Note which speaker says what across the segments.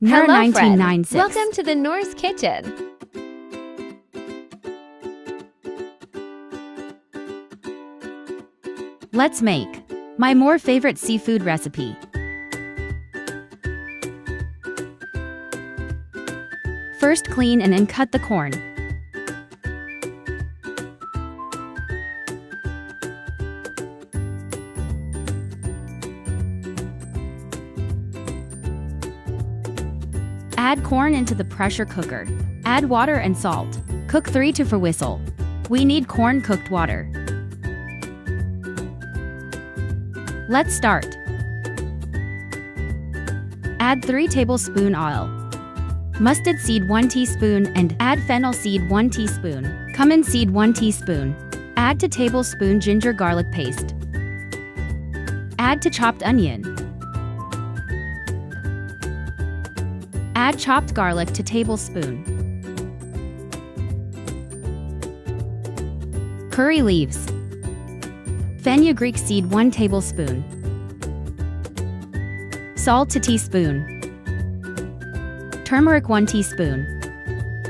Speaker 1: Hello, friend.
Speaker 2: 1996.
Speaker 1: Welcome to the Noor's Kitchen.
Speaker 2: Let's make my more favorite seafood recipe. First, clean and cut the corn. Add corn into the pressure cooker. Add water and salt. Cook 3 to 4 whistles. We need corn cooked water. Let's start. Add 3 tablespoons oil. Mustard seed 1 teaspoon and add fennel seed 1 teaspoon. Cumin seed 1 teaspoon. Add 2 tablespoon ginger garlic paste. Add to chopped onion. Add chopped garlic to tablespoon. Curry leaves. Fenugreek seed 1 tablespoon. Salt 2 teaspoon. Turmeric 1 teaspoon.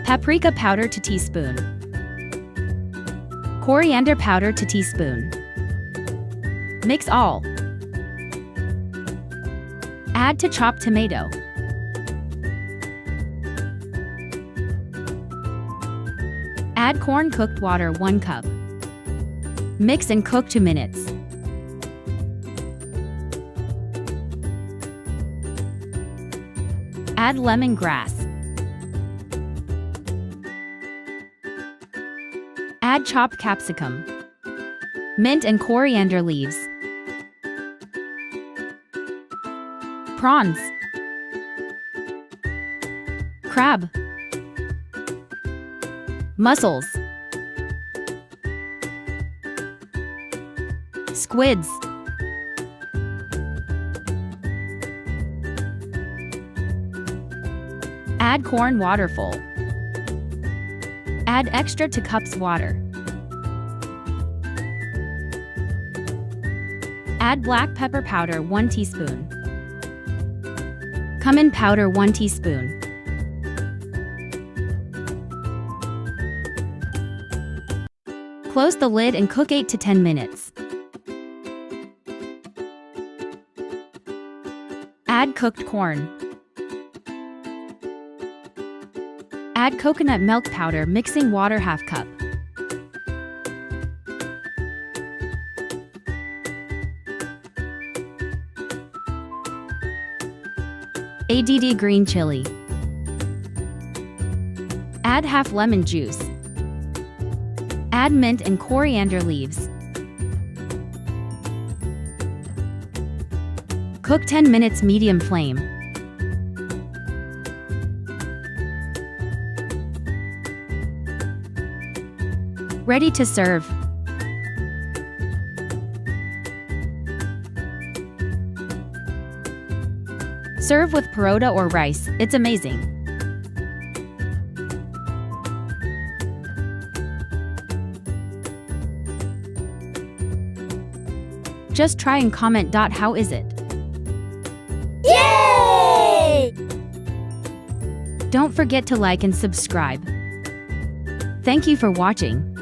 Speaker 2: Paprika powder 2 teaspoon. Coriander powder 2 teaspoon. Mix all. Add to chopped tomato. Add corn cooked water 1 cup. Mix and cook 2 minutes. Add lemongrass. Add chopped capsicum, mint and coriander leaves. Prawns. Crab. Mussels. Squids. Add corn waterful. Add extra 2 cups water. Add black pepper powder 1 teaspoon. Cumin powder 1 teaspoon. Close the lid and cook 8 to 10 minutes. Add cooked corn. Add coconut milk powder, mixing water 1/2 cup. Add green chili. Add 1/2 lemon juice. Add mint and coriander leaves. Cook 10 minutes medium flame. Ready to serve. Serve with parota or rice, it's amazing. Just try and comment. How is it?
Speaker 3: Yay!
Speaker 2: Don't forget to like and subscribe. Thank you for watching.